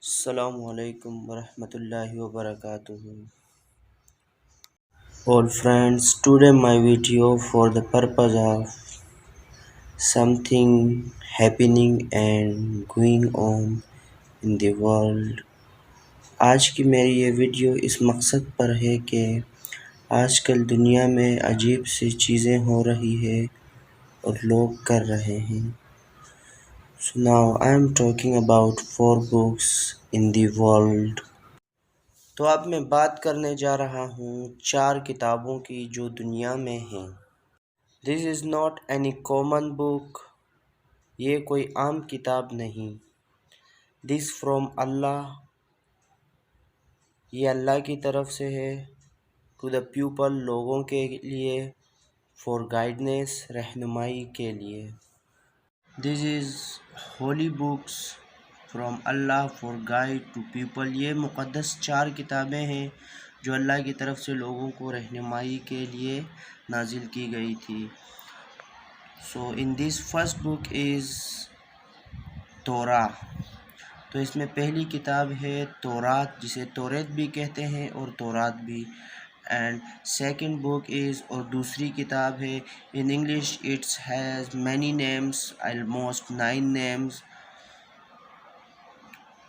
السلام علیکم ورحمۃ اللہ وبرکاتہ. All friends, today my video for the purpose of something happening and going on in the world. آج کی میری یہ ویڈیو اس مقصد پر ہے کہ آج کل دنیا میں عجیب سی چیزیں ہو رہی ہے اور لوگ کر رہے ہیں. So now I am talking about 4 books in the world. تو اب میں بات کرنے جا رہا ہوں 4 کتابوں کی جو دنیا میں ہیں. This is not any common book. یہ کوئی عام کتاب نہیں. This from Allah. یہ اللہ کی طرف سے ہے. To the people, لوگوں کے لیے. For guidance, رہنمائی کے لیے. This is holy books from Allah for guide to people. یہ مقدس 4 کتابیں ہیں جو اللہ کی طرف سے لوگوں کو رہنمائی کے لیے نازل کی گئی تھی. So in this first book is تورا. تو اس میں پہلی کتاب ہے تورات، جسے توریت بھی کہتے ہیں اور تورات بھی. اینڈ سیکنڈ بک از، اور دوسری کتاب ہے، in English it's has many names, almost 9 names.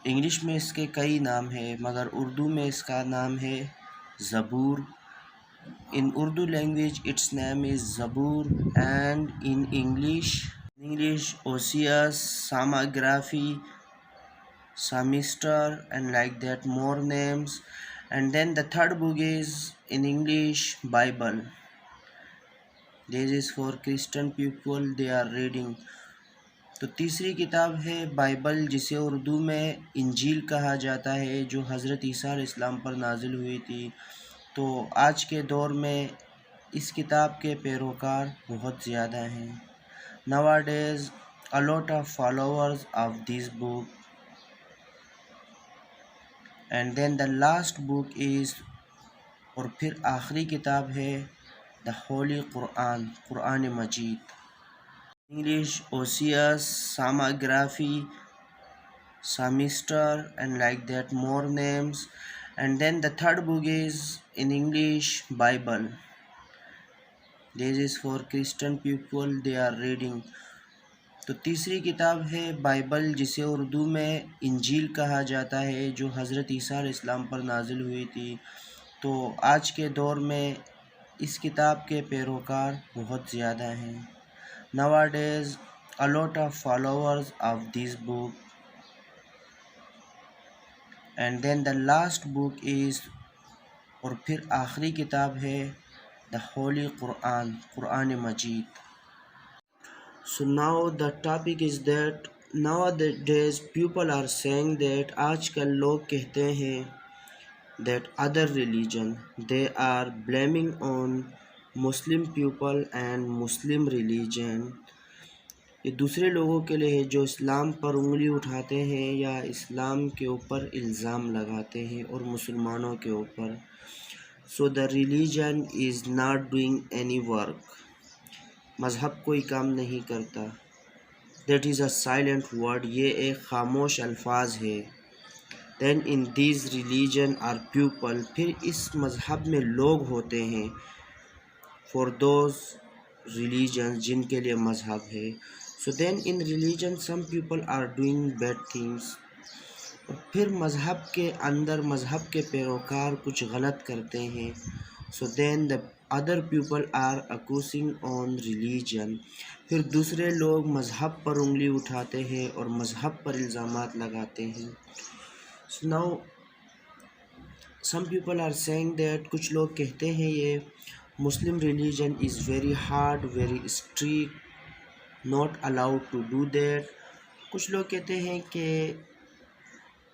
English میں اس کے کئی نام ہیں مگر اردو میں اس کا نام ہے زبور. In Urdu language its name is Zabur, and in English Oseas, Psalmography, Psalmister, and like that more names. And then the third book is in English Bible. This is for Christian people, they are reading. تو تیسری کتاب ہے Bible, جسے اردو میں انجیل کہا جاتا ہے، جو حضرت عیسیٰ علیہ السلام پر نازل ہوئی تھی. تو آج کے دور میں اس کتاب کے پیروکار بہت زیادہ ہیں. Nowadays a lot of followers of this book. And then the last book is، اور پھر آخری کتاب ہے the Holy Quran، Quran Majeed. English Oseas, Psalmography, Psalmister, and like that more names. And then the third book is in English Bible. This is for Christian people, they are reading. تو تیسری کتاب ہے Bible, جسے اردو میں انجیل کہا جاتا ہے، جو حضرت عیسیٰ علیہ السلام پر نازل ہوئی تھی. تو آج کے دور میں اس کتاب کے پیروکار بہت زیادہ ہیں. Nowadays a lot of followers of this book. And then the last book is، اور پھر آخری کتاب ہے the Holy Quran، Quran Majeed. So now the topic is that nowadays people are saying that آج کل لوگ کہتے ہیں that other religion, they are blaming on Muslim people and Muslim religion. یہ دوسرے لوگوں کے لیے ہے جو اسلام پر انگلی اٹھاتے ہیں یا اسلام کے اوپر الزام لگاتے ہیں اور مسلمانوں کے اوپر. So the religion is not doing any work. مذہب کوئی کام نہیں کرتا. That is a silent word. یہ ایک خاموش الفاظ ہے. Then in these religion are people. پھر اس مذہب میں لوگ ہوتے ہیں. For those religions، جن کے لیے مذہب ہے. So then in religion some people are doing bad things. اور پھر مذہب کے اندر مذہب کے پیروکار کچھ غلط کرتے ہیں. So then the other people are accusing on religion. پھر دوسرے لوگ مذہب پر انگلی اٹھاتے ہیں اور مذہب پر الزامات لگاتے ہیں. So now some people are saying that، کچھ لوگ کہتے ہیں یہ Muslim religion is very hard, very strict, not allowed to do that. کچھ لوگ کہتے ہیں کہ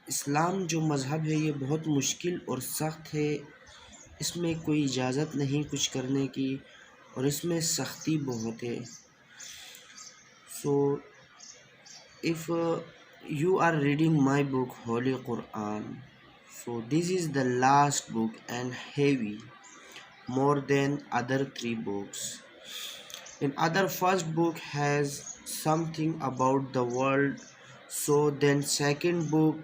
اسلام جو مذہب ہے یہ بہت مشکل اور سخت ہے، اس میں کوئی اجازت نہیں کچھ کرنے کی اور اس میں سختی بہت ہے. So if you are reading my book Holy Quran, so this is the last book and heavy more than other 3 books. In other first book has something about the world, so then second book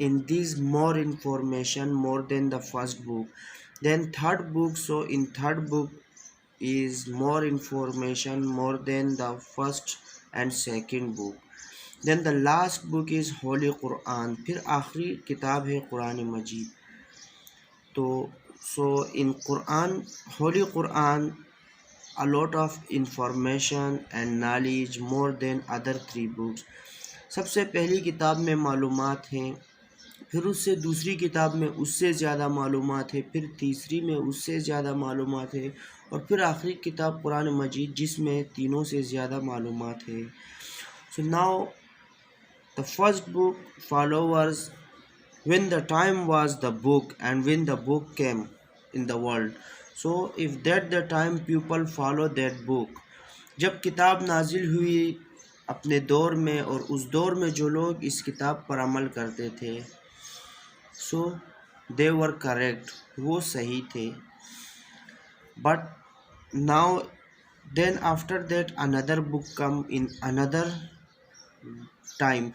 in this more information more than the first book. Then third book, so in third book is more information more than the first and second book. Then the last book is Holy Quran. پھر آخری کتاب ہے قرآن مجید. تو so in Quran, Holy Quran, a lot of information and knowledge more than other three books. سب سے پہلی کتاب میں معلومات ہیں، پھر اس سے دوسری کتاب میں اس سے زیادہ معلومات ہے، پھر تیسری میں اس سے زیادہ معلومات ہے، اور پھر آخری کتاب قرآن مجید جس میں تینوں سے زیادہ معلومات ہے. So now the first book followers when the time was the book and when the book came in the world. So if that the time people follow that book, جب کتاب نازل ہوئی اپنے دور میں اور اس دور میں جو لوگ اس کتاب پر عمل کرتے تھے، so they were correct، وہ صحیح تھے. But now then after that another book come in another time،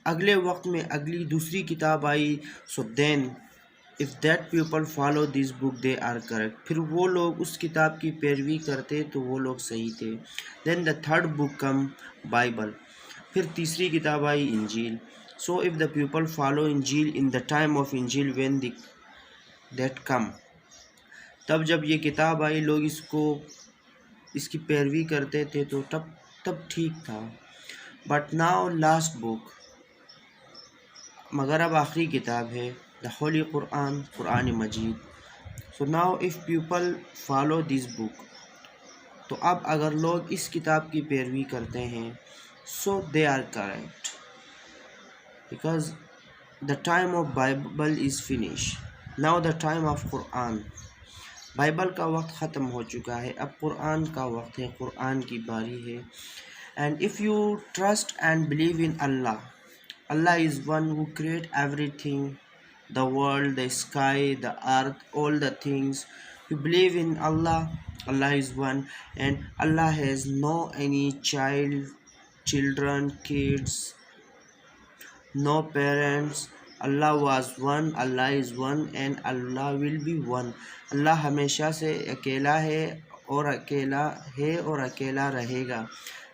اگلے وقت میں اگلی دوسری کتاب آئی. so then if that people follow this book they are correct، پھر وہ لوگ اس کتاب کی پیروی کرتے تو وہ لوگ صحیح تھے. then the third book come Bible، پھر تیسری کتاب آئی انجیل. so if the people follow انجیل in the time of انجیل when that come، تب جب یہ کتاب آئی لوگ اس کی پیروی کرتے تھے تو تب ٹھیک تھا. but now last book، مگر اب آخری کتاب ہے the Holy Quran، Quran Majeed. so now if people follow this book، تو اب اگر لوگ اس کتاب کی پیروی کرتے ہیں so they are correct because the time of Bible is finished. now the time of Quran، Bible کا وقت ختم ہو چکا ہے، اب قرآن کا وقت ہے، قرآن کی باری ہے. and if you trust and believe in Allah، Allah is one who create everything، the world, the sky, the earth, all the things. you believe in Allah, Allah is one, and Allah has no any children, kids, no parents. Allah was one، Allah is one, and Allah will be one. اللہ ہمیشہ سے اکیلا ہے اور اکیلا رہے گا.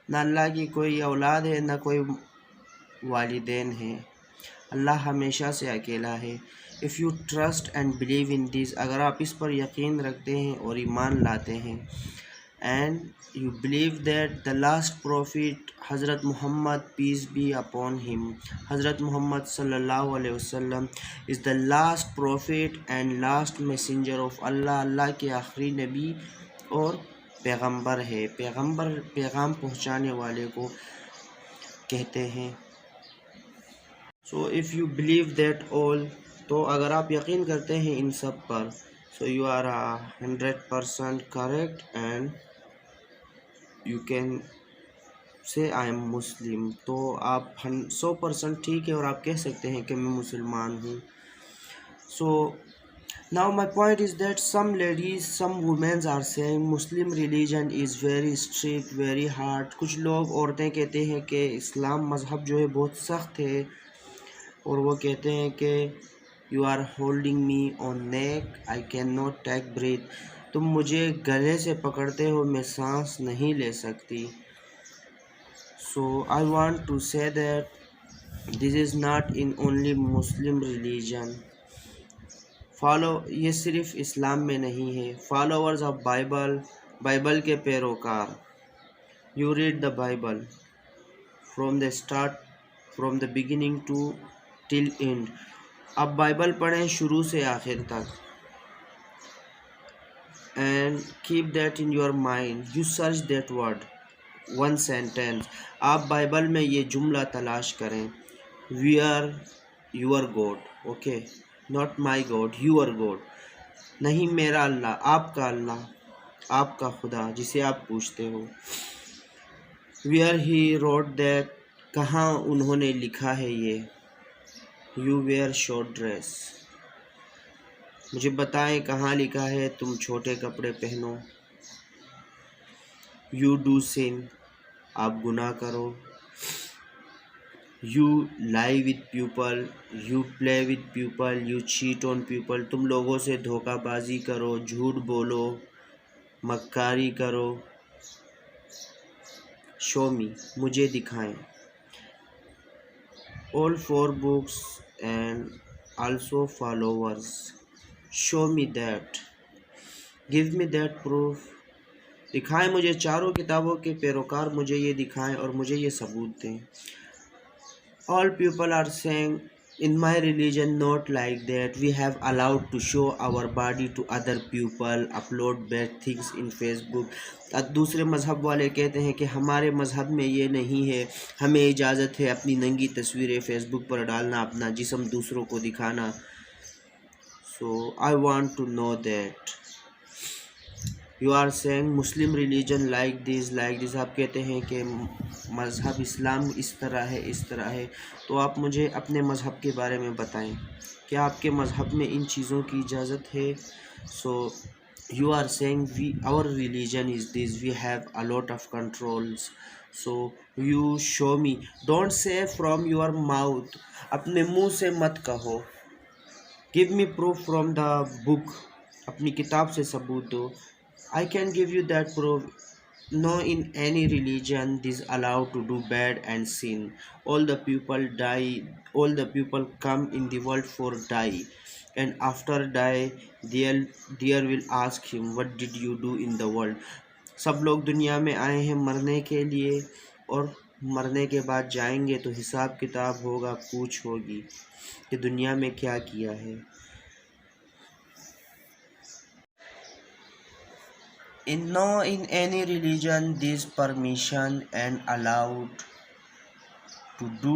نہ اللہ کی کوئی اولاد ہے نہ کوئی والدین ہیں، اللہ ہمیشہ سے اکیلا ہے. if you trust and believe in this، اگر آپ اس پر یقین رکھتے ہیں اور ایمان لاتے ہیں، and you believe that the last prophet حضرت محمد peace be upon him، حضرت محمد صلی اللہ علیہ وسلم is the last prophet and last messenger of Allah، اللہ کے آخری نبی اور پیغمبر ہے. پیغمبر پیغام پہنچانے والے کو کہتے ہیں. so if you believe that all، تو اگر آپ یقین کرتے ہیں ان سب پر، so you are 100% correct and you can say I am Muslim، تو آپ 100% ٹھیک ہے اور آپ کہہ سکتے ہیں کہ میں مسلمان ہوں. so now my point is that some ladies, some women are saying Muslim religion is very strict, very hard. کچھ لوگ عورتیں کہتے ہیں کہ اسلام مذہب جو ہے بہت سخت ہے، اور وہ کہتے ہیں کہ you are holding me on neck، I cannot take breath، تم مجھے گلے سے پکڑتے ہو، میں سانس نہیں لے سکتی. so I want to say that this is not in only Muslim religion. یہ صرف اسلام میں نہیں ہے. followers of بائبل کے پیروکار، you read the Bible from the start، from the beginning to till end. آپ بائبل پڑھیں شروع سے آخر تک. and keep that in your mind، you search that word، one sentence. آپ بائبل میں یہ جملہ تلاش کریں، we are your God، okay، not my God، your God، نہیں میرا اللہ، اللہ، آپ کا خدا جسے آپ پوچھتے ہو. where he wrote that، کہاں انہوں نے لکھا ہے یہ. you wear short dress، مجھے بتائیں کہاں لکھا ہے تم چھوٹے کپڑے پہنو. you do sin، آپ گناہ کرو. یو لائی with people, you play with people, you chat on people. تم لوگوں سے دھوکہ بازی کرو، جھوٹ بولو، مکاری کرو. شو می، مجھے دکھائیں. all 4 books and also followers. show me that. give me that proof. دکھائیں مجھے چاروں کتابوں کے پیروکار مجھے یہ دکھائیں اور مجھے یہ ثبوت دیں. all people are saying in my religion not like that. we have allowed to show our body to other people, upload bad things in Facebook. دوسرے مذہب والے کہتے ہیں کہ ہمارے مذہب میں یہ نہیں ہے، ہمیں اجازت ہے اپنی ننگی تصویریں فیس بک پر ڈالنا، اپنا جسم دوسروں کو دکھانا. so I want to know that. you are saying Muslim religion like this. آپ کہتے ہیں کہ مذہب اسلام اس طرح ہے، اس طرح ہے. تو آپ مجھے اپنے مذہب کے بارے میں بتائیں، کیا آپ کے مذہب میں ان چیزوں کی اجازت ہے؟ so you are saying our religion is this, we have a lot of controls. so you show me. don't say from your mouth. اپنے منہ سے مت کہو. give me proof from the book. اپنی کتاب سے ثبوت دو. I can give you that proof. No, in any religion this allowed to do bad and sin. all the people die, all the people come in the world for die, and after die there will ask him what did you do in the world. سب لوگ دنیا میں آئے ہیں مرنے کے لیے، اور مرنے کے بعد جائیں گے تو حساب کتاب ہوگا، پوچھ ہوگی کہ دنیا میں کیا کیا ہے. in any religion this permission and allowed to do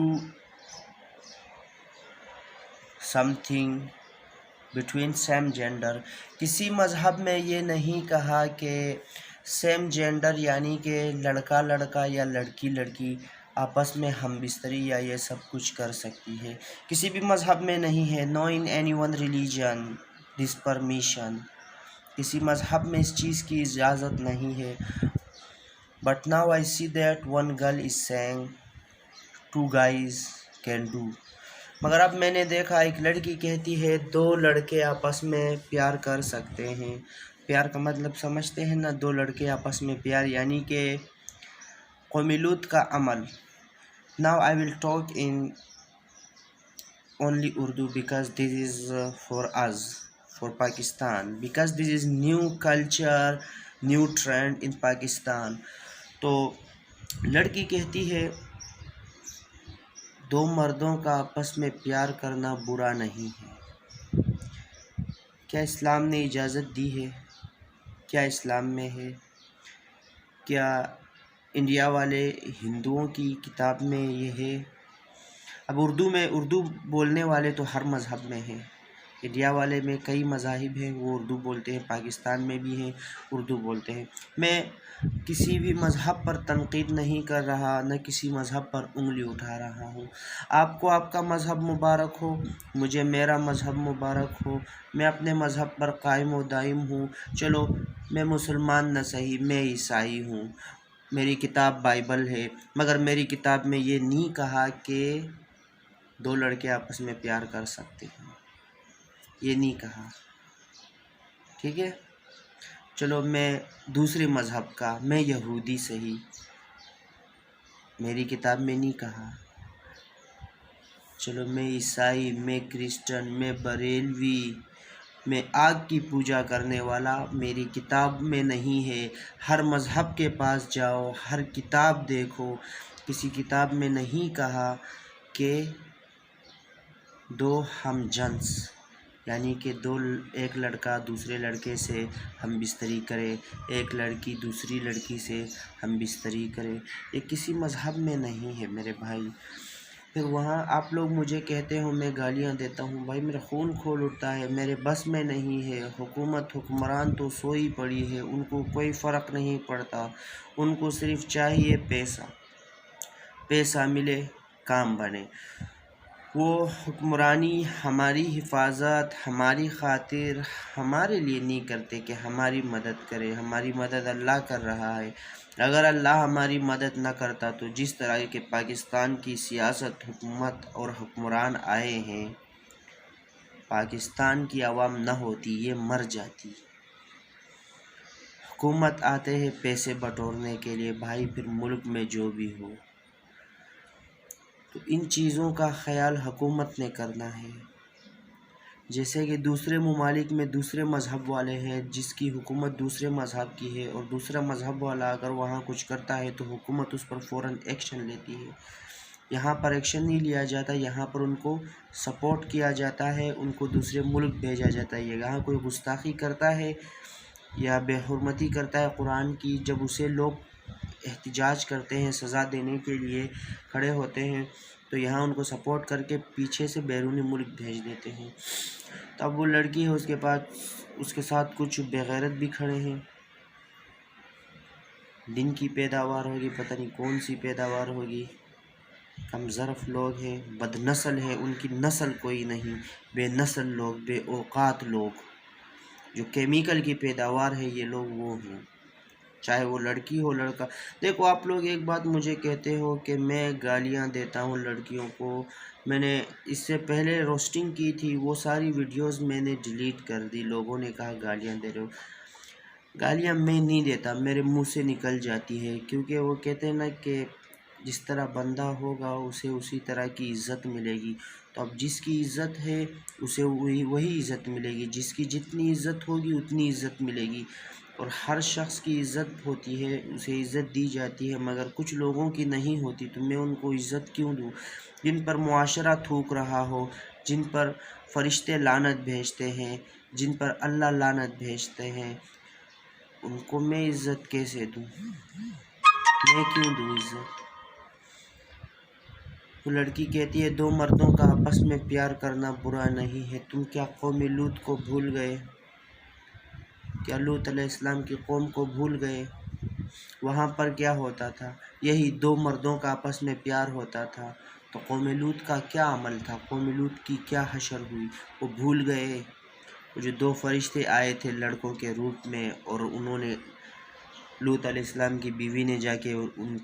something between same gender. کسی مذہب میں یہ نہیں کہا کہ سیم جینڈر یعنی کہ لڑکا لڑکا یا لڑکی لڑکی آپس میں ہم بستری یا یہ سب کچھ کر سکتی ہے. کسی بھی مذہب میں نہیں ہے. no in any one religion this permission. کسی مذہب میں اس چیز کی اجازت نہیں ہے. but now I see that one girl is saying 2 guys can do. مگر اب میں نے دیکھا ایک لڑکی کہتی ہے 2 لڑکے آپس میں پیار کر سکتے ہیں. پیار کا مطلب سمجھتے ہیں نا؟ 2 لڑکے آپس میں پیار یعنی کہ قوم لوط کا عمل. now I will talk in only Urdu because this is for us, for Pakistan, because this is new culture, new trend in Pakistan. تو لڑکی کہتی ہے 2 مردوں کا آپس میں پیار کرنا برا نہیں ہے. کیا اسلام نے اجازت دی ہے؟ کیا اسلام میں ہے؟ کیا انڈیا والے ہندوؤں کی کتاب میں یہ ہے؟ اب اردو بولنے والے تو ہر مذہب میں ہیں. انڈیا والے میں کئی مذاہب ہیں، وہ اردو بولتے ہیں. پاکستان میں بھی ہیں، اردو بولتے ہیں. میں کسی بھی مذہب پر تنقید نہیں کر رہا، نہ کسی مذہب پر انگلی اٹھا رہا ہوں. آپ کو آپ کا مذہب مبارک ہو، مجھے میرا مذہب مبارک ہو. میں اپنے مذہب پر قائم و دائم ہوں. چلو میں مسلمان نہ صحیح، میں عیسائی ہوں. میری کتاب بائبل ہے، مگر میری کتاب میں یہ نہیں کہا کہ 2 لڑکے آپس میں پیار کر سکتے ہیں. یہ نہیں کہا. ٹھیک ہے، چلو میں دوسرے مذہب کا، میں یہودی صحیح، میری کتاب میں نہیں کہا. چلو میں عیسائی، میں کرسچن، میں بریلوی، میں آگ کی پوجا کرنے والا، میری کتاب میں نہیں ہے. ہر مذہب کے پاس جاؤ، ہر کتاب دیکھو، کسی کتاب میں نہیں کہا کہ 2 ہم جنس یعنی کہ ایک لڑکا دوسرے لڑکے سے ہم بستری کرے، ایک لڑکی دوسری لڑکی سے ہم بستری کرے. یہ کسی مذہب میں نہیں ہے میرے بھائی. پھر وہاں آپ لوگ مجھے کہتے ہو، میں گالیاں دیتا ہوں. بھائی میرا خون کھول اٹھتا ہے، میرے بس میں نہیں ہے. حکمران تو سوئی پڑی ہے، ان کو کوئی فرق نہیں پڑتا. ان کو صرف چاہیے پیسہ، پیسہ ملے، کام بنے. وہ حکمرانی ہماری حفاظت، ہماری خاطر، ہمارے لیے نہیں کرتے کہ ہماری مدد کرے. ہماری مدد اللہ کر رہا ہے. اگر اللہ ہماری مدد نہ کرتا تو جس طرح کے پاکستان کی سیاست، حکومت اور حکمران آئے ہیں، پاکستان کی عوام نہ ہوتی، یہ مر جاتی. حکومت آتے ہیں پیسے بٹورنے کے لیے بھائی، پھر ملک میں جو بھی ہو. تو ان چیزوں کا خیال حکومت نے کرنا ہے. جیسے کہ دوسرے ممالک میں دوسرے مذہب والے ہیں، جس کی حکومت دوسرے مذہب کی ہے، اور دوسرا مذہب والا اگر وہاں کچھ کرتا ہے تو حکومت اس پر فوراً ایکشن لیتی ہے. یہاں پر ایکشن نہیں لیا جاتا. یہاں پر ان کو سپورٹ کیا جاتا ہے، ان کو دوسرے ملک بھیجا جاتا ہے. یہاں کوئی گستاخی کرتا ہے یا بے حرمتی کرتا ہے قرآن کی، جب اسے لوگ احتجاج کرتے ہیں، سزا دینے کے لیے کھڑے ہوتے ہیں، تو یہاں ان کو سپورٹ کر کے پیچھے سے بیرونی ملک بھیج دیتے ہیں. تو اب وہ لڑکی ہے، اس کے پاس اس کے ساتھ کچھ بغیرت بھی کھڑے ہیں. دن کی پیداوار ہوگی، پتہ نہیں کون سی پیداوار ہوگی. کم ظرف لوگ ہیں، بد نسل ہیں، ان کی نسل کوئی نہیں. بے نسل لوگ، بے اوقات لوگ، جو کیمیکل کی پیداوار ہے، یہ لوگ وہ ہیں. چاہے وہ لڑکی ہو لڑکا. دیکھو آپ لوگ ایک بات مجھے کہتے ہو کہ میں گالیاں دیتا ہوں لڑکیوں کو. میں نے اس سے پہلے روسٹنگ کی تھی، وہ ساری ویڈیوز میں نے ڈیلیٹ کر دی. لوگوں نے کہا گالیاں دے رہے ہو. گالیاں میں نہیں دیتا، میرے منہ سے نکل جاتی ہے، کیونکہ وہ کہتے ہیں نا کہ جس طرح بندہ ہوگا اسے اسی طرح کی عزت ملے گی. تو اب جس کی عزت ہے اسے وہی عزت ملے گی. جس کی جتنی عزت ہوگی اتنی عزت ملے گی. اور ہر شخص کی عزت ہوتی ہے، اسے عزت دی جاتی ہے، مگر کچھ لوگوں کی نہیں ہوتی. تو میں ان کو عزت کیوں دوں؟ جن پر معاشرہ تھوک رہا ہو، جن پر فرشتے لعنت بھیجتے ہیں، جن پر اللہ لعنت بھیجتے ہیں، ان کو میں عزت کیسے دوں؟ میں کیوں دوں عزت؟ وہ لڑکی کہتی ہے 2 مردوں کا آپس میں پیار کرنا برا نہیں ہے. تم کیا قوم لوط کو بھول گئے؟ کیا لوط علیہ السلام کی قوم کو بھول گئے؟ وہاں پر کیا ہوتا تھا؟ یہی 2 مردوں کا آپس میں پیار ہوتا تھا. تو قوم لوط کا کیا عمل تھا؟ قوم لوط کی کیا حشر ہوئی؟ وہ بھول گئے. وہ جو 2 فرشتے آئے تھے لڑکوں کے روپ میں، اور انہوں نے لوط علیہ السلام کی بیوی نے جا کے ان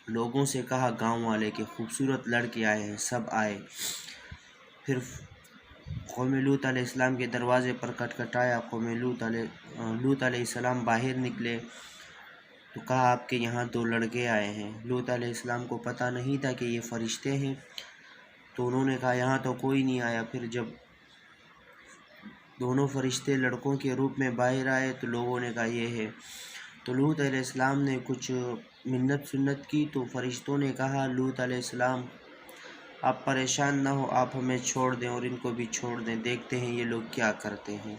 لوگوں سے کہا، گاؤں والے کے خوبصورت لڑکے آئے ہیں، سب آئے. پھر قوم لوط علیہ السلام کے دروازے پر کٹکھٹایا. قوم لوط علیہ السلام باہر نکلے تو کہا آپ کے یہاں 2 لڑکے آئے ہیں. لوط علیہ السلام کو پتہ نہیں تھا کہ یہ فرشتے ہیں، تو انہوں نے کہا یہاں تو کوئی نہیں آیا. پھر جب دونوں فرشتے لڑکوں کے روپ میں باہر آئے تو لوگوں نے کہا یہ ہے. تو لوط علیہ السلام نے کچھ منت سنت کی، تو فرشتوں نے کہا لوط علیہ السلام آپ پریشان نہ ہو، آپ ہمیں چھوڑ دیں اور ان کو بھی چھوڑ دیں، دیکھتے ہیں یہ لوگ کیا کرتے ہیں.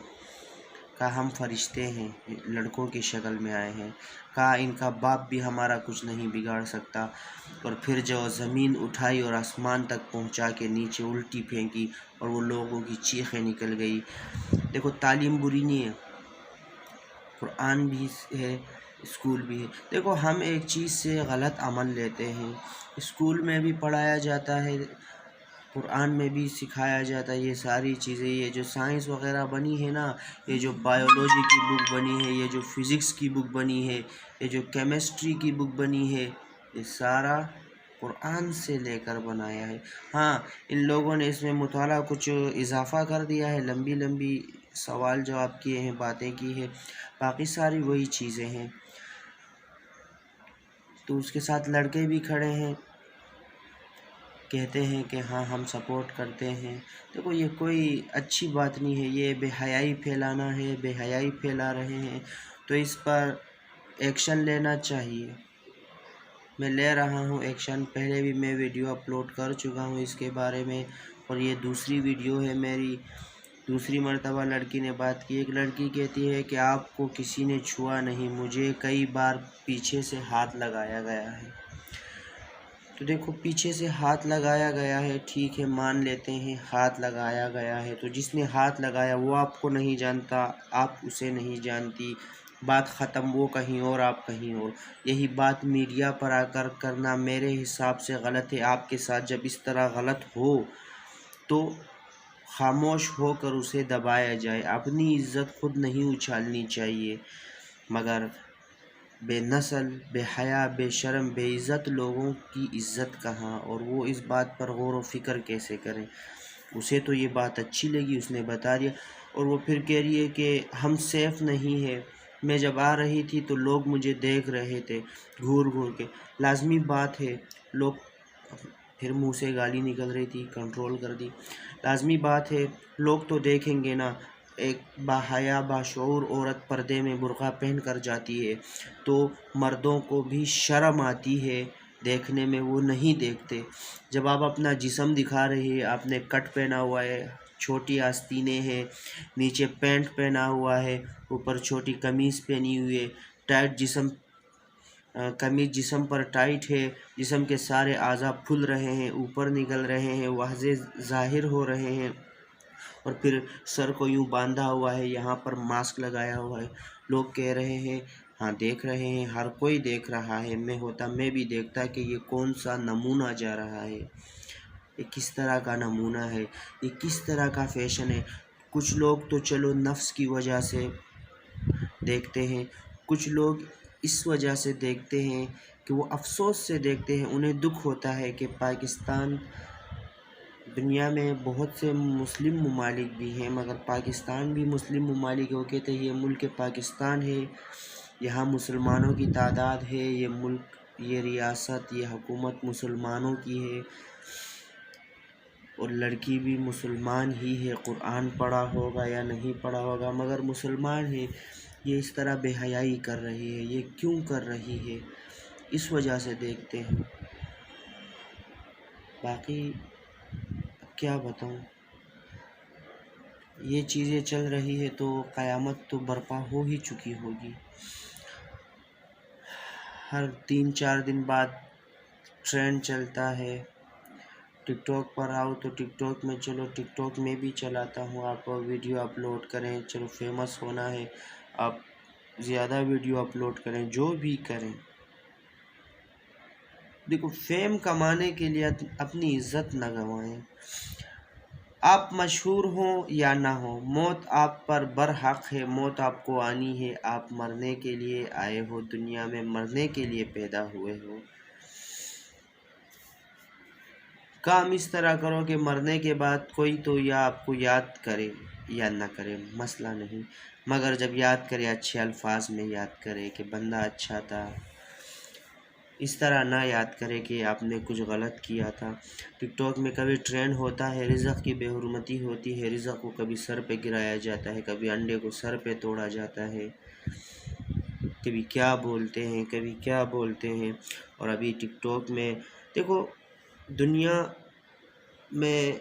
کہا ہم فرشتے ہیں، لڑکوں کی شکل میں آئے ہیں. کہا ان کا باپ بھی ہمارا کچھ نہیں بگاڑ سکتا. اور پھر جو زمین اٹھائی اور آسمان تک پہنچا کے نیچے الٹی پھینکی، اور وہ لوگوں کی چیخیں نکل گئی. دیکھو تعلیم بری نہیں ہے، قرآن بھی ہے، اسکول بھی ہے. دیکھو ہم ایک چیز سے غلط عمل لیتے ہیں. اسکول میں بھی پڑھایا جاتا ہے، قرآن میں بھی سکھایا جاتا ہے یہ ساری چیزیں. یہ جو سائنس وغیرہ بنی ہے نا، یہ جو بایولوجی کی بک بنی ہے، یہ جو فزکس کی بک بنی ہے، یہ جو کیمسٹری کی بک بنی ہے، یہ سارا قرآن سے لے کر بنایا ہے. ہاں ان لوگوں نے اس میں مطالعہ کچھ اضافہ کر دیا ہے، لمبی لمبی سوال جواب کیے ہیں، باتیں کی ہیں، باقی ساری وہی چیزیں ہیں. تو اس کے ساتھ لڑکے بھی کھڑے ہیں، کہتے ہیں کہ ہاں ہم سپورٹ کرتے ہیں. دیکھو یہ کوئی اچھی بات نہیں ہے، یہ بے حیائی پھیلانا ہے، بے حیائی پھیلا رہے ہیں. تو اس پر ایکشن لینا چاہیے. میں لے رہا ہوں ایکشن. پہلے بھی میں ویڈیو اپلوڈ کر چکا ہوں اس کے بارے میں، اور یہ دوسری ویڈیو ہے میری. دوسری مرتبہ لڑکی نے بات کی. ایک لڑکی کہتی ہے کہ آپ کو کسی نے چھوا نہیں، مجھے کئی بار پیچھے سے ہاتھ لگایا گیا ہے. تو دیکھو پیچھے سے ہاتھ لگایا گیا ہے، ٹھیک ہے مان لیتے ہیں ہاتھ لگایا گیا ہے. تو جس نے ہاتھ لگایا وہ آپ کو نہیں جانتا، آپ اسے نہیں جانتی، بات ختم. وہ کہیں اور آپ کہیں اور. یہی بات میڈیا پر آ کر کرنا میرے حساب سے غلط ہے. آپ کے ساتھ جب اس طرح غلط ہو تو خاموش ہو کر اسے دبایا جائے۔ اپنی عزت خود نہیں اچھالنی چاہیے، مگر بے نسل، بے حیا، بے شرم، بے عزت لوگوں کی عزت کہاں، اور وہ اس بات پر غور و فکر کیسے کریں؟ اسے تو یہ بات اچھی لگی، اس نے بتا دیا، اور وہ پھر کہہ رہی ہے کہ ہم سیف نہیں ہے، میں جب آ رہی تھی تو لوگ مجھے دیکھ رہے تھے گھور گھور کے۔ لازمی بات ہے، لوگ، پھر منہ سے گالی نکل رہی تھی، کنٹرول کر دی۔ لازمی بات ہے، لوگ تو دیکھیں گے نا، ایک باحیا باشعور عورت پردے میں برقع پہن کر جاتی ہے تو مردوں کو بھی شرم آتی ہے دیکھنے میں، وہ نہیں دیکھتے۔ جب آپ اپنا جسم دکھا رہے ہیں، آپ نے کٹ پہنا ہوا ہے، چھوٹی آستینیں ہیں، نیچے پینٹ پہنا ہوا ہے، اوپر چھوٹی قمیض پہنی ہوئی ہے، ٹائٹ جسم، قمیض جسم پر ٹائٹ ہے، جسم کے سارے اعضاء پھول رہے ہیں، اوپر نکل رہے ہیں، واضح ظاہر ہو رہے ہیں، اور پھر سر کو یوں باندھا ہوا ہے، یہاں پر ماسک لگایا ہوا ہے۔ لوگ کہہ رہے ہیں، ہاں دیکھ رہے ہیں، ہر کوئی دیکھ رہا ہے، میں بھی دیکھتا کہ یہ کون سا نمونہ جا رہا ہے، یہ کس طرح کا نمونہ ہے، یہ کس طرح کا فیشن ہے۔ کچھ لوگ تو چلو نفس کی وجہ سے دیکھتے ہیں، کچھ لوگ اس وجہ سے دیکھتے ہیں کہ وہ افسوس سے دیکھتے ہیں، انہیں دکھ ہوتا ہے کہ پاکستان، دنیا میں بہت سے مسلم ممالک بھی ہیں مگر پاکستان بھی مسلم ممالک، وہ کہتے ہیں یہ ملک پاکستان ہے، یہاں مسلمانوں کی تعداد ہے، یہ ملک، یہ ریاست، یہ حکومت مسلمانوں کی ہے، اور لڑکی بھی مسلمان ہی ہے، قرآن پڑھا ہوگا یا نہیں پڑھا ہوگا مگر مسلمان ہے۔ یہ اس طرح بے حیائی کر رہی ہے، یہ کیوں کر رہی ہے؟ اس وجہ سے دیکھتے ہیں۔ باقی کیا بتاؤں، یہ چیزیں چل رہی ہے تو قیامت تو برپا ہو ہی چکی ہوگی۔ ہر 3-4 دن بعد ٹرینڈ چلتا ہے، ٹک ٹاک پر آؤ تو ٹک ٹاک میں چلو، ٹک ٹاک میں بھی چلاتا ہوں، آپ ویڈیو اپلوڈ کریں، چلو فیمس ہونا ہے، آپ زیادہ ویڈیو اپلوڈ کریں، جو بھی کریں۔ دیکھو، فیم کمانے کے لیے اپنی عزت نہ گنوائیں۔ آپ مشہور ہوں یا نہ ہوں، موت آپ پر برحق ہے، موت آپ کو آنی ہے، آپ مرنے کے لیے آئے ہو، دنیا میں مرنے کے لیے پیدا ہوئے ہو۔ کام اس طرح کرو کہ مرنے کے بعد کوئی تو یا آپ کو یاد کرے یا نہ کرے، مسئلہ نہیں، مگر جب یاد کرے اچھے الفاظ میں یاد کرے کہ بندہ اچھا تھا، اس طرح نہ یاد کرے کہ آپ نے کچھ غلط کیا تھا۔ ٹک ٹاک میں کبھی ٹرینڈ ہوتا ہے، رزق کی بے حرمتی ہوتی ہے، رزق کو کبھی سر پہ گرایا جاتا ہے، کبھی انڈے کو سر پہ توڑا جاتا ہے، کبھی کیا بولتے ہیں، کبھی کیا بولتے ہیں۔ اور ابھی ٹک ٹاک میں دیکھو، دنیا میں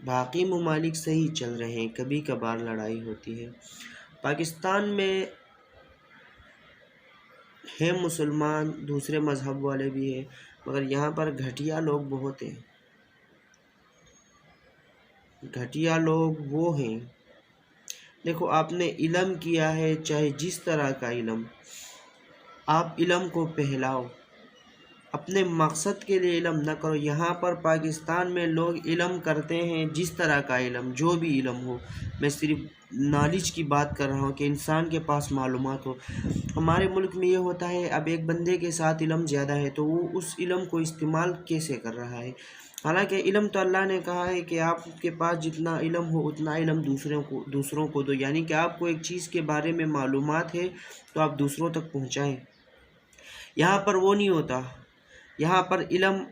باقی ممالک صحیح چل رہے ہیں، کبھی کبھار لڑائی ہوتی ہے۔ پاکستان میں ہیں مسلمان، دوسرے مذہب والے بھی ہیں، مگر یہاں پر گھٹیا لوگ بہت ہیں۔ گھٹیا لوگ وہ ہیں، دیکھو آپ نے علم کیا ہے، چاہے جس طرح کا علم، آپ علم کو پھیلاؤ، اپنے مقصد کے لیے علم نہ کرو۔ یہاں پر پاکستان میں لوگ علم کرتے ہیں، جس طرح کا علم، جو بھی علم ہو، میں صرف نالج کی بات کر رہا ہوں کہ انسان کے پاس معلومات ہو۔ ہمارے ملک میں یہ ہوتا ہے، اب ایک بندے کے ساتھ علم زیادہ ہے تو وہ اس علم کو استعمال کیسے کر رہا ہے؟ حالانکہ علم تو اللہ نے کہا ہے کہ آپ کے پاس جتنا علم ہو اتنا علم دوسروں کو دو، یعنی کہ آپ کو ایک چیز کے بارے میں معلومات ہے تو آپ دوسروں تک پہنچائیں۔ یہاں پر وہ نہیں ہوتا، یہاں پر علم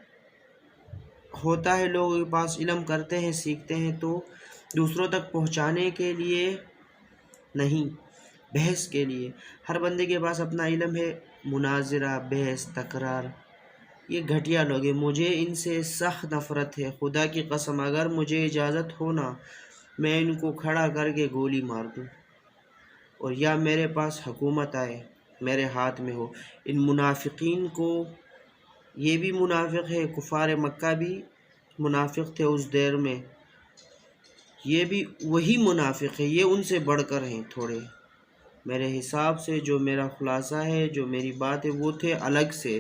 ہوتا ہے، لوگوں کے پاس علم کرتے ہیں، سیکھتے ہیں تو دوسروں تک پہنچانے کے لیے نہیں، بحث کے لیے۔ ہر بندے کے پاس اپنا علم ہے، مناظرہ، بحث، تکرار، یہ گھٹیا لوگ ہیں، مجھے ان سے سخت نفرت ہے۔ خدا کی قسم، اگر مجھے اجازت ہو نا، میں ان کو کھڑا کر کے گولی مار دوں، اور یا میرے پاس حکومت آئے، میرے ہاتھ میں ہو۔ ان منافقین کو، یہ بھی منافق ہے، کفار مکہ بھی منافق تھے اس دیر میں، یہ بھی وہی منافق ہے، یہ ان سے بڑھ کر ہیں تھوڑے، میرے حساب سے جو میرا خلاصہ ہے، جو میری بات ہے، وہ تھے الگ سے،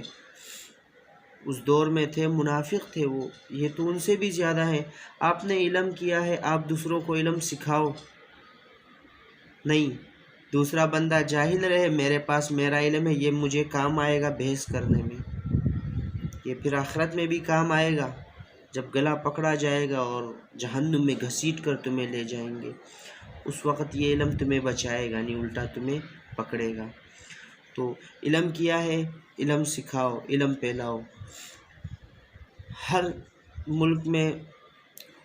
اس دور میں تھے، منافق تھے وہ، یہ تو ان سے بھی زیادہ ہیں۔ آپ نے علم کیا ہے، آپ دوسروں کو علم سکھاؤ، نہیں دوسرا بندہ جاہل رہے، میرے پاس میرا علم ہے، یہ مجھے کام آئے گا بحث کرنے میں، یہ پھر آخرت میں بھی کام آئے گا جب گلا پکڑا جائے گا اور جہنم میں گھسیٹ کر تمہیں لے جائیں گے، اس وقت یہ علم تمہیں بچائے گا نہیں، الٹا تمہیں پکڑے گا۔ تو علم کیا ہے، علم سکھاؤ، علم پھیلاؤ۔ ہر ملک میں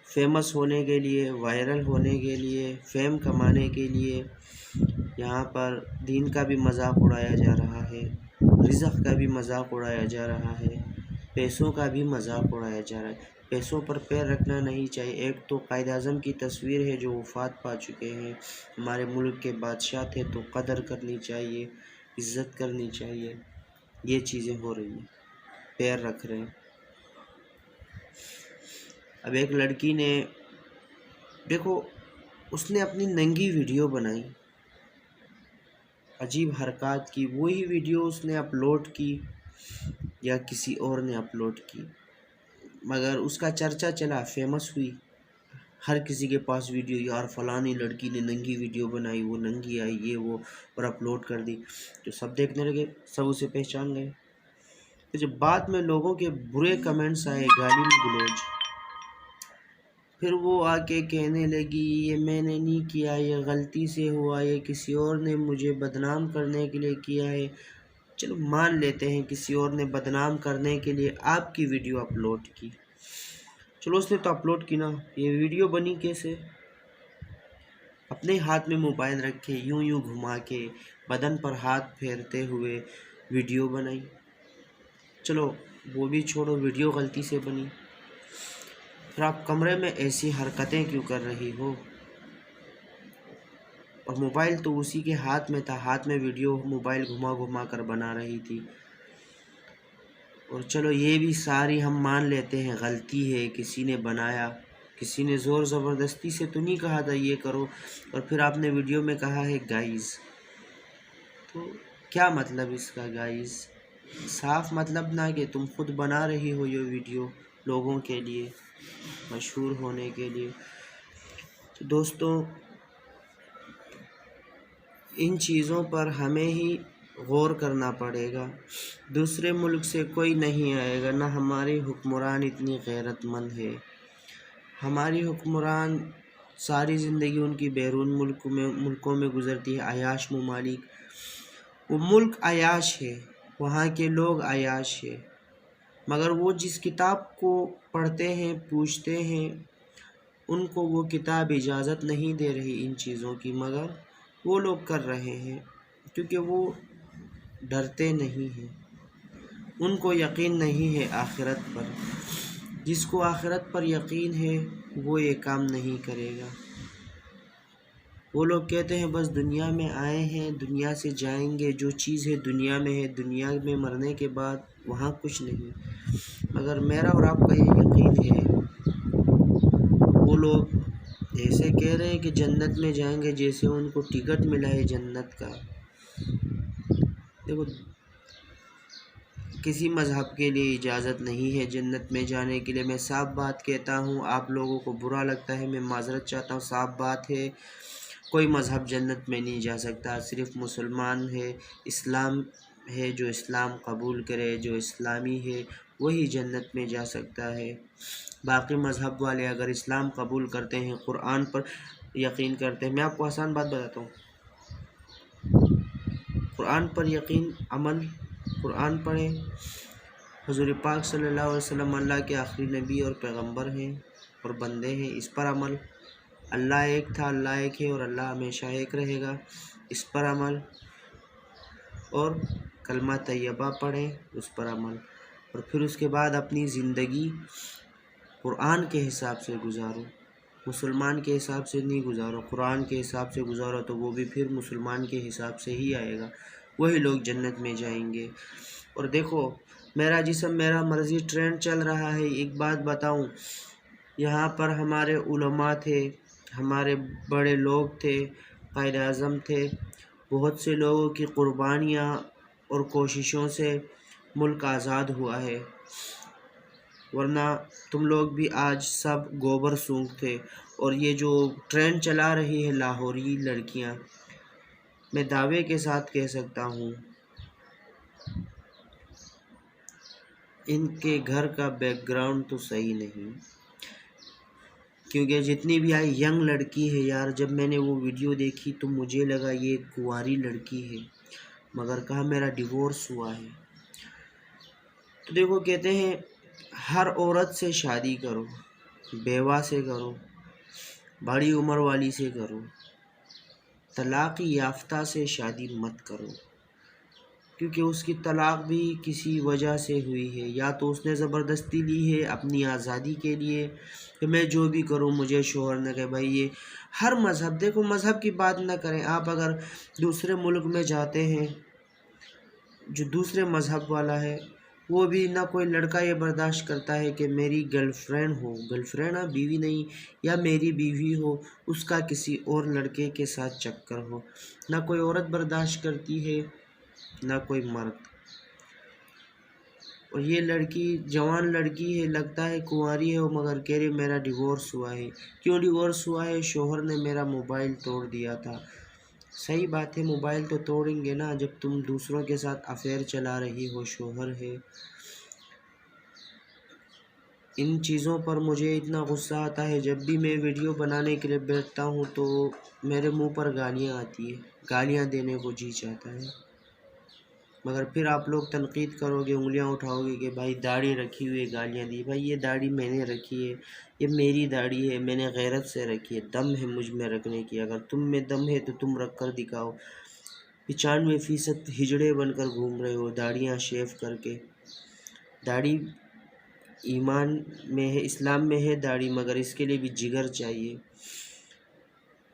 فیمس ہونے کے لیے، وائرل ہونے کے لیے، فیم کمانے کے لیے یہاں پر دین کا بھی مذاق اڑایا جا رہا ہے، رزق کا بھی مذاق اڑایا جا رہا ہے، پیسوں کا بھی مذاق اڑایا جا رہا ہے۔ پیسوں پر پیر رکھنا نہیں چاہیے۔ ایک تو قائد اعظم کی تصویر ہے جو وفات پا چکے ہیں، ہمارے ملک کے بادشاہ تھے، تو قدر کرنی چاہیے، عزت کرنی چاہیے۔ یہ چیزیں ہو رہی ہیں، پیر رکھ رہے ہیں۔ اب ایک لڑکی نے دیکھو، اس نے اپنی ننگی ویڈیو بنائی، عجیب حرکات کی، وہی ویڈیو اس نے اپلوڈ کی یا کسی اور نے اپلوڈ کی، مگر اس کا چرچا چلا، فیمس ہوئی، ہر کسی کے پاس ویڈیو، یار فلانی لڑکی نے ننگی ویڈیو بنائی، وہ ننگی آئی، یہ وہ، اور اپلوڈ کر دی، تو سب دیکھنے لگے، سب اسے پہچان گئے۔ تو جب بعد میں لوگوں کے برے کمنٹس آئے، گالی گلوچ، پھر وہ آ کے کہنے لگی یہ میں نے نہیں کیا، یہ غلطی سے ہوا، یہ کسی اور نے مجھے بدنام کرنے کے لیے کیا ہے۔ چلو مان لیتے ہیں کسی اور نے بدنام کرنے کے لیے آپ کی ویڈیو اپلوڈ کی، چلو اس نے تو اپلوڈ کی نا، یہ ویڈیو بنی کیسے؟ اپنے ہاتھ میں موبائل رکھے، یوں یوں گھما کے، بدن پر ہاتھ پھیرتے ہوئے ویڈیو بنائی۔ چلو وہ بھی چھوڑو، ویڈیو غلطی سے بنی، پھر آپ کمرے میں ایسی حرکتیں کیوں کر رہی ہو؟ اور موبائل تو اسی کے ہاتھ میں تھا، ہاتھ میں ویڈیو موبائل گھما گھما کر بنا رہی تھی۔ اور چلو یہ بھی ساری ہم مان لیتے ہیں غلطی ہے، کسی نے بنایا، کسی نے زور زبردستی سے تو نہیں کہا تھا یہ کرو، اور پھر آپ نے ویڈیو میں کہا ہے گائز، تو کیا مطلب اس کا گائز؟ صاف مطلب نہ کہ تم خود بنا رہی ہو یہ ویڈیو لوگوں کے لیے، مشہور ہونے کے لیے۔ تو دوستوں، ان چیزوں پر ہمیں ہی غور کرنا پڑے گا، دوسرے ملک سے کوئی نہیں آئے گا، نہ ہماری حکمران اتنی غیرت مند ہے۔ ہماری حکمران ساری زندگی ان کی بیرون ملکوں میں گزرتی ہے، عیاش ممالک، وہ ملک عیاش ہے، وہاں کے لوگ عیاش ہے، مگر وہ جس کتاب کو پڑھتے ہیں، پوچھتے ہیں، ان کو وہ کتاب اجازت نہیں دے رہی ان چیزوں کی، مگر وہ لوگ کر رہے ہیں، کیونکہ وہ ڈرتے نہیں ہیں، ان کو یقین نہیں ہے آخرت پر۔ جس کو آخرت پر یقین ہے وہ یہ کام نہیں کرے گا۔ وہ لوگ کہتے ہیں بس دنیا میں آئے ہیں، دنیا سے جائیں گے، جو چیز ہے دنیا میں ہے، دنیا میں مرنے کے بعد وہاں کچھ نہیں، مگر میرا اور آپ کا یہ یقین ہے۔ وہ لوگ ایسے کہہ رہے ہیں کہ جنت میں جائیں گے جیسے ان کو ٹکٹ ملا ہے جنت کا۔ دیکھو، کسی مذہب کے لیے اجازت نہیں ہے جنت میں جانے کے لیے، میں صاف بات کہتا ہوں، آپ لوگوں کو برا لگتا ہے، میں معذرت چاہتا ہوں، صاف بات ہے، کوئی مذہب جنت میں نہیں جا سکتا، صرف مسلمان ہے، اسلام ہے، جو اسلام قبول کرے، جو اسلامی ہے وہی جنت میں جا سکتا ہے۔ باقی مذہب والے اگر اسلام قبول کرتے ہیں، قرآن پر یقین کرتے ہیں، میں آپ کو آسان بات بتاتا ہوں، قرآن پر یقین، عمل، قرآن پڑھیں، حضور پاک صلی اللہ علیہ وسلم اللہ کے آخری نبی اور پیغمبر ہیں اور بندے ہیں، اس پر عمل، اللہ ایک تھا، اللہ ایک ہے اور اللہ ہمیشہ ایک رہے گا، اس پر عمل، اور کلمہ طیبہ پڑھیں، اس پر عمل، اور پھر اس کے بعد اپنی زندگی قرآن کے حساب سے گزارو، مسلمان کے حساب سے نہیں گزارو، قرآن کے حساب سے گزارو، تو وہ بھی پھر مسلمان کے حساب سے ہی آئے گا، وہی لوگ جنت میں جائیں گے۔ اور دیکھو، میرا جسم میرا مرضی ٹرینڈ چل رہا ہے، ایک بات بتاؤں، یہاں پر ہمارے علماء تھے، ہمارے بڑے لوگ تھے، قائد اعظم تھے، بہت سے لوگوں کی قربانیاں اور کوششوں سے ملک آزاد ہوا ہے، ورنہ تم لوگ بھی آج سب گوبر سونگھتے. اور یہ جو ٹرینڈ چلا رہی ہے لاہوری لڑکیاں، میں دعوے کے ساتھ کہہ سکتا ہوں ان کے گھر کا بیک گراؤنڈ تو صحیح نہیں. کیونکہ جتنی بھی آئی ینگ لڑکی ہے یار، جب میں نے وہ ویڈیو دیکھی تو مجھے لگا یہ کنواری لڑکی ہے، مگر کہا میرا ڈیورس ہوا ہے. تو دیکھو، کہتے ہیں ہر عورت سے شادی کرو، بیوہ سے کرو، بڑی عمر والی سے کرو، طلاق یافتہ سے شادی مت کرو. کیونکہ اس کی طلاق بھی کسی وجہ سے ہوئی ہے، یا تو اس نے زبردستی لی ہے اپنی آزادی کے لیے کہ میں جو بھی کروں مجھے شوہر نہ کہ. بھائی یہ ہر مذہب، دیکھو مذہب کی بات نہ کریں. آپ اگر دوسرے ملک میں جاتے ہیں، جو دوسرے مذہب والا ہے وہ بھی نہ کوئی لڑکا یہ برداشت کرتا ہے کہ میری گرل فرینڈ بیوی نہیں، یا میری بیوی ہو اس کا کسی اور لڑکے کے ساتھ چکر ہو. نہ کوئی عورت برداشت کرتی ہے نہ کوئی مرد. اور یہ لڑکی جوان لڑکی ہے، لگتا ہے کنواری ہے، مگر کہہ رہی میرا ڈیورس ہوا ہے. کیوں ڈیورس ہوا ہے؟ شوہر نے میرا موبائل توڑ دیا تھا. صحیح بات ہے، موبائل تو توڑیں گے نا جب تم دوسروں کے ساتھ افیئر چلا رہی ہو، شوہر ہے. ان چیزوں پر مجھے اتنا غصہ آتا ہے، جب بھی میں ویڈیو بنانے کے لیے بیٹھتا ہوں تو میرے منہ پر گالیاں آتی ہے، گالیاں دینے کو جی چاہتا ہے. مگر پھر آپ لوگ تنقید کرو گے، انگلیاں اٹھاؤ گے کہ بھائی داڑھی رکھی ہوئی گالیاں دی. بھائی یہ داڑھی میں نے رکھی ہے، یہ میری داڑھی ہے، میں نے غیرت سے رکھی ہے، دم ہے مجھ میں رکھنے کی. اگر تم میں دم ہے تو تم رکھ کر دکھاؤ. 95% ہجڑے بن کر گھوم رہے ہو داڑھیاں شیو کر کے. داڑھی ایمان میں ہے، اسلام میں ہے داڑھی، مگر اس کے لیے بھی جگر چاہیے.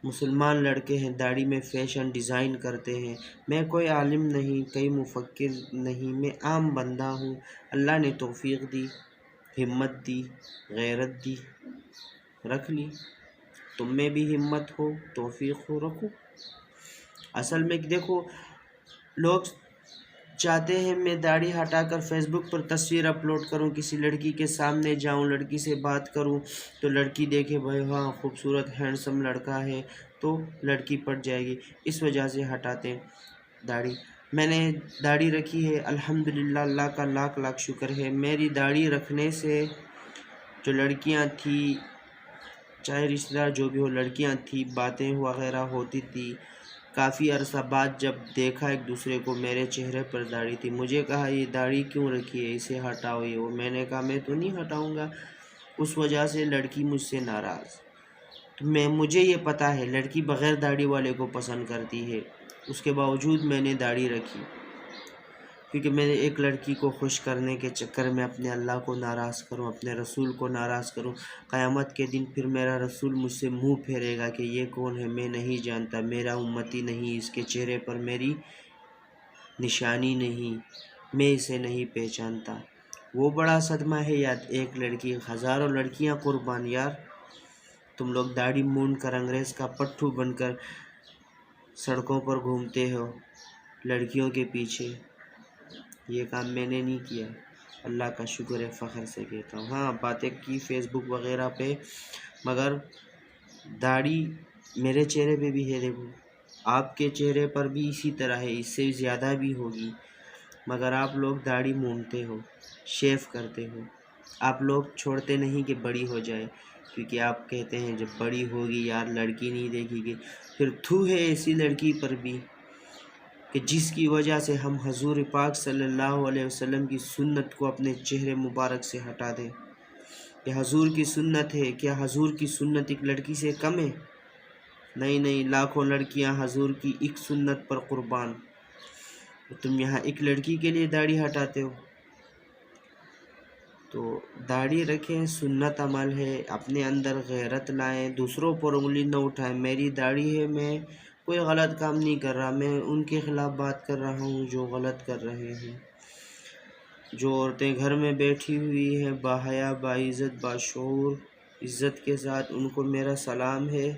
مسلمان لڑکے ہیں داڑھی میں فیشن ڈیزائن کرتے ہیں. میں کوئی عالم نہیں، کوئی مفکر نہیں، میں عام بندہ ہوں. اللہ نے توفیق دی، ہمت دی، غیرت دی، رکھ لی. تم میں بھی ہمت ہو، توفیق ہو، رکھو. اصل میں دیکھو، لوگ چاہتے ہیں میں داڑھی ہٹا کر فیس بک پر تصویر اپلوڈ کروں، کسی لڑکی کے سامنے جاؤں، لڑکی سے بات کروں تو لڑکی دیکھے بھائی ہاں خوبصورت ہینڈسم لڑکا ہے تو لڑکی پٹ جائے گی. اس وجہ سے ہٹاتے ہیں داڑھی. میں نے داڑھی رکھی ہے الحمدللہ، اللہ کا لاکھ لاکھ شکر ہے. میری داڑھی رکھنے سے جو لڑکیاں تھیں، چاہے رشتہ دار جو بھی ہو، لڑکیاں تھیں، باتیں وغیرہ ہوتی تھی. کافی عرصہ بعد جب دیکھا ایک دوسرے کو، میرے چہرے پر داڑھی تھی. مجھے کہا یہ داڑھی کیوں رکھی ہے، اسے ہٹاؤ. یہ وہ میں نے کہا میں تو نہیں ہٹاؤں گا. اس وجہ سے لڑکی مجھ سے ناراض. تو مجھے یہ پتہ ہے لڑکی بغیر داڑھی والے کو پسند کرتی ہے، اس کے باوجود میں نے داڑھی رکھی. کیونکہ میں نے ایک لڑکی کو خوش کرنے کے چکر میں اپنے اللہ کو ناراض کروں، اپنے رسول کو ناراض کروں. قیامت کے دن پھر میرا رسول مجھ سے منہ پھیرے گا کہ یہ کون ہے، میں نہیں جانتا، میرا امتی نہیں، اس کے چہرے پر میری نشانی نہیں، میں اسے نہیں پہچانتا. وہ بڑا صدمہ ہے یار. ایک لڑکی، ہزاروں لڑکیاں قربان. یار تم لوگ داڑھی مونڈ کر انگریز کا پٹھو بن کر سڑکوں پر گھومتے ہو لڑکیوں کے پیچھے. یہ کام میں نے نہیں کیا، اللہ کا شکر ہے، فخر سے کہتا ہوں. ہاں باتیں کی فیس بک وغیرہ پہ، مگر داڑھی میرے چہرے پہ بھی ہے. دیکھو آپ کے چہرے پر بھی اسی طرح ہے، اس سے زیادہ بھی ہوگی، مگر آپ لوگ داڑھی مونڈتے ہو، شیو کرتے ہو. آپ لوگ چھوڑتے نہیں کہ بڑی ہو جائے، کیونکہ آپ کہتے ہیں جب بڑی ہوگی یار لڑکی نہیں دیکھے گی. پھر تھو ہے ایسی لڑکی پر بھی کہ جس کی وجہ سے ہم حضور پاک صلی اللہ علیہ وسلم کی سنت کو اپنے چہرے مبارک سے ہٹا دیں. یہ حضور کی سنت ہے. کیا حضور کی سنت ایک لڑکی سے کم ہے؟ نہیں، لاکھوں لڑکیاں حضور کی ایک سنت پر قربان. تم یہاں ایک لڑکی کے لیے داڑھی ہٹاتے ہو. تو داڑھی رکھیں، سنت عمل ہے. اپنے اندر غیرت لائیں، دوسروں پر انگلی نہ اٹھائیں. میری داڑھی ہے، میں کوئی غلط کام نہیں کر رہا. میں ان کے خلاف بات کر رہا ہوں جو غلط کر رہے ہیں. جو عورتیں گھر میں بیٹھی ہوئی ہیں باحیا، باعزت، باشعور، عزت کے ساتھ، ان کو میرا سلام ہے.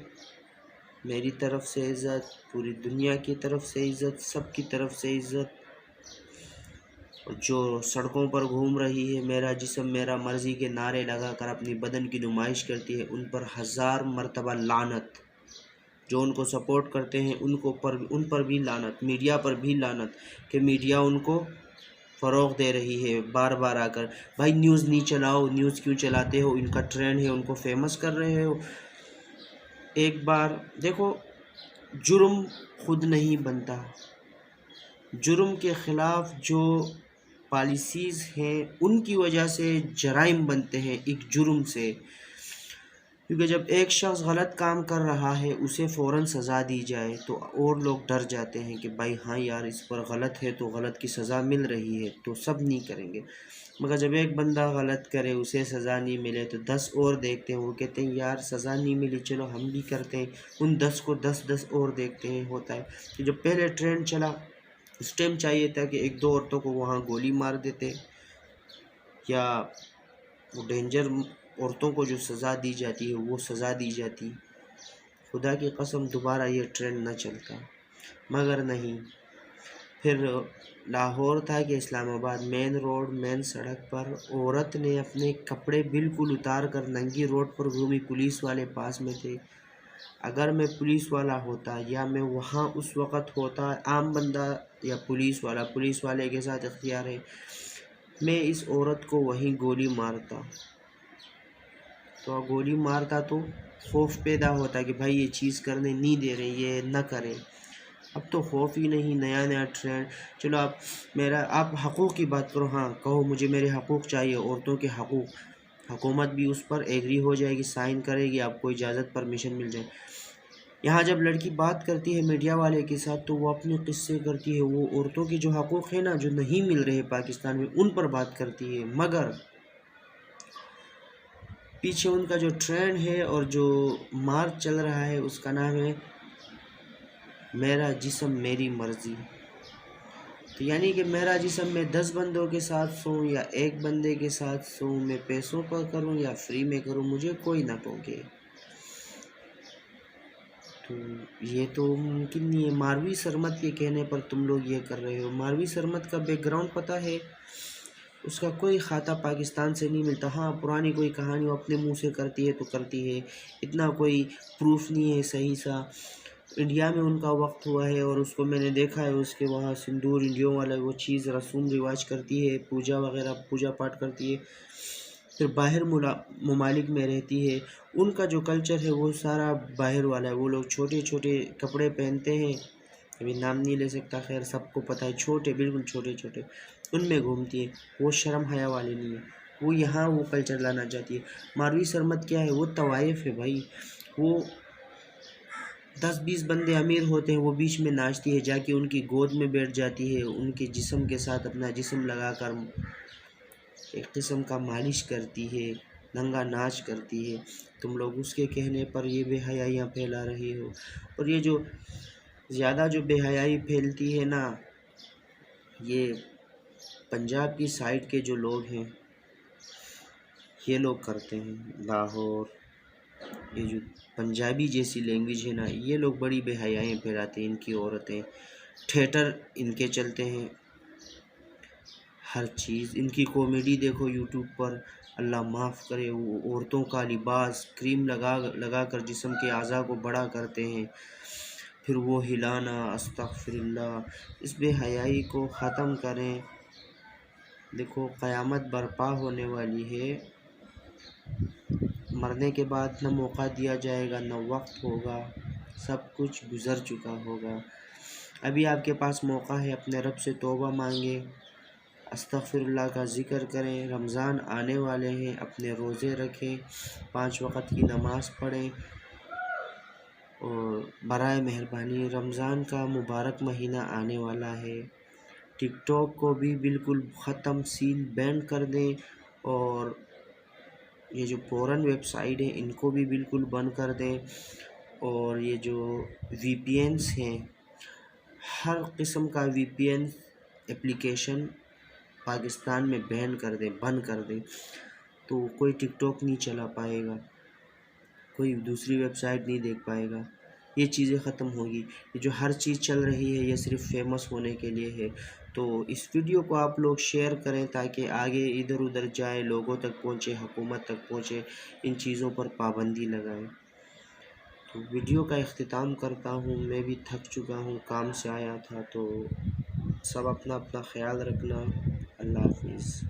میری طرف سے عزت، پوری دنیا کی طرف سے عزت، سب کی طرف سے عزت. جو سڑکوں پر گھوم رہی ہے میرا جسم میرا مرضی کے نعرے لگا کر اپنی بدن کی نمائش کرتی ہے، ان پر 1000 مرتبہ لعنت۔ جو ان کو سپورٹ کرتے ہیں ان پر بھی لعنت، میڈیا پر بھی لعنت کہ میڈیا ان کو فروغ دے رہی ہے بار بار آ کر، بھائی نیوز نہیں چلاؤ، نیوز کیوں چلاتے ہو، ان کا ٹرینڈ ہے، ان کو فیمس کر رہے ہو۔ ایک بار دیکھو، جرم خود نہیں بنتا، جرم کے خلاف جو پالیسیز ہیں ان کی وجہ سے جرائم بنتے ہیں ایک جرم سے، کیونکہ جب ایک شخص غلط کام کر رہا ہے اسے فوراً سزا دی جائے تو اور لوگ ڈر جاتے ہیں کہ بھائی ہاں یار اس پر غلط ہے تو غلط کی سزا مل رہی ہے تو سب نہیں کریں گے، مگر جب ایک بندہ غلط کرے اسے سزا نہیں ملے تو 10 اور دیکھتے ہیں، وہ کہتے ہیں یار سزا نہیں ملی چلو ہم بھی کرتے ہیں، ان 10 کو 10 اور دیکھتے ہیں۔ ہوتا ہے کہ جب پہلے ٹرینڈ چلا اس ٹائم چاہیے تھا کہ 1-2 عورتوں کو وہاں گولی مار دیتے، یا وہ ڈینجر عورتوں کو جو سزا دی جاتی ہے وہ سزا دی جاتی، خدا کی قسم دوبارہ یہ ٹرینڈ نہ چلتا، مگر نہیں۔ پھر لاہور تھا کہ اسلام آباد مین سڑک پر عورت نے اپنے کپڑے بالکل اتار کر ننگی روڈ پر گھومی، پولیس والے پاس میں تھے۔ اگر میں پولیس والا ہوتا یا میں وہاں اس وقت ہوتا، عام بندہ یا پولیس والے کے ساتھ اختیار ہے، میں اس عورت کو وہیں گولی مارتا، تو خوف پیدا ہوتا کہ بھائی یہ چیز کرنے نہیں دے رہے، یہ نہ کرے۔ اب تو خوف ہی نہیں، نیا ٹرینڈ۔ چلو آپ حقوق کی بات کرو، ہاں کہو مجھے میرے حقوق چاہیے، عورتوں کے حقوق، حکومت بھی اس پر ایگری ہو جائے گی، سائن کرے گی، آپ کو اجازت پرمیشن مل جائے۔ یہاں جب لڑکی بات کرتی ہے میڈیا والے کے ساتھ تو وہ اپنے قصے کرتی ہے، وہ عورتوں کے جو حقوق ہیں نا جو نہیں مل رہے پاکستان میں ان پر بات کرتی ہے، مگر پیچھے ان کا جو ٹرینڈ ہے اور جو مارچ چل رہا ہے اس کا نام ہے میرا جسم میری مرضی۔ تو یعنی کہ میرا جسم میں 10 بندوں کے ساتھ سوں یا ایک بندے کے ساتھ سوں، میں پیسوں پر کروں یا فری میں کروں، مجھے کوئی نہ ٹوکے۔ تو یہ تو ممکن نہیں ہے، ماروی سرمت کے کہنے پر تم لوگ یہ کر رہے ہو۔ ماروی سرمت کا بیک گراؤنڈ پتہ ہے، اس کا کوئی خاتہ پاکستان سے نہیں ملتا۔ ہاں پرانی کوئی کہانی وہ اپنے منہ سے کرتی ہے تو کرتی ہے، اتنا کوئی پروف نہیں ہے صحیح سا۔ انڈیا میں ان کا وقت ہوا ہے اور اس کو میں نے دیکھا ہے، اس کے وہاں سندور انڈیوں والا وہ چیز رسوم رواج کرتی ہے، پوجا وغیرہ پوجا پاٹ کرتی ہے، پھر باہر ممالک میں رہتی ہے، ان کا جو کلچر ہے وہ سارا باہر والا ہے۔ وہ لوگ چھوٹے چھوٹے کپڑے پہنتے ہیں، ابھی نام نہیں لے سکتا، خیر سب کو پتہ ہے، چھوٹے بالکل چھوٹے چھوٹے ان میں گھومتی ہے، وہ شرم حیا والی نہیں ہے، وہ یہاں وہ کلچر لانا چاہتی ہے۔ ماروی سرمت کیا ہے؟ وہ طوائف ہے بھائی، وہ 10-20 بندے امیر ہوتے ہیں، وہ بیچ میں ناچتی ہے، جا کے ان کی گود میں بیٹھ جاتی ہے، ان کے جسم کے ساتھ اپنا جسم لگا کر ایک قسم کا مالش کرتی ہے، ننگا ناچ کرتی ہے۔ تم لوگ اس کے کہنے پر یہ بے حیائیاں پھیلا رہے ہو، اور یہ جو زیادہ جو بے حیائی پھیلتی ہے نا، یہ پنجاب کی سائڈ کے جو لوگ ہیں یہ لوگ کرتے ہیں، لاہور، یہ جو پنجابی جیسی لینگویج ہے نا، یہ لوگ بڑی بے حیائیاں پھیلاتے ہیں، ان کی عورتیں، تھیٹر ان کے چلتے ہیں، ہر چیز ان کی کامیڈی دیکھو یوٹیوب پر، اللہ معاف کرے، وہ عورتوں کا لباس کریم لگا کر جسم کے اعضاء کو بڑا کرتے ہیں، پھر وہ ہلانا، استغفر اللہ۔ اس بے حیائی کو ختم کریں۔ دیکھو قیامت برپا ہونے والی ہے، مرنے کے بعد نہ موقع دیا جائے گا نہ وقت ہوگا، سب کچھ گزر چکا ہوگا۔ ابھی آپ کے پاس موقع ہے، اپنے رب سے توبہ مانگیں، استغفر اللہ کا ذکر کریں، رمضان آنے والے ہیں، اپنے روزے رکھیں، 5 وقت کی نماز پڑھیں، اور برائے مہربانی رمضان کا مبارک مہینہ آنے والا ہے، ٹک ٹاک کو بھی بالکل ختم سیل بینڈ کر دیں، اور یہ جو پورن ویب سائٹ ہیں ان کو بھی بالکل بند کر دیں، اور یہ جو وی پی اینس ہیں، ہر قسم کا وی پی این اپلیکیشن پاکستان میں بین کر دیں، بند کر دیں، تو کوئی ٹک ٹاک نہیں چلا پائے گا، کوئی دوسری ویب سائٹ نہیں دیکھ پائے گا، یہ چیزیں ختم ہوگی۔ یہ جو ہر چیز چل رہی ہے یہ صرف فیمس ہونے کے لیے ہے، تو اس ویڈیو کو آپ لوگ شیئر کریں تاکہ آگے ادھر ادھر جائے، لوگوں تک پہنچے، حکومت تک پہنچے، ان چیزوں پر پابندی لگائیں۔ تو ویڈیو کا اختتام کرتا ہوں، میں بھی تھک چکا ہوں، کام سے آیا تھا، تو سب اپنا اپنا خیال رکھنا۔ اللہ حافظ۔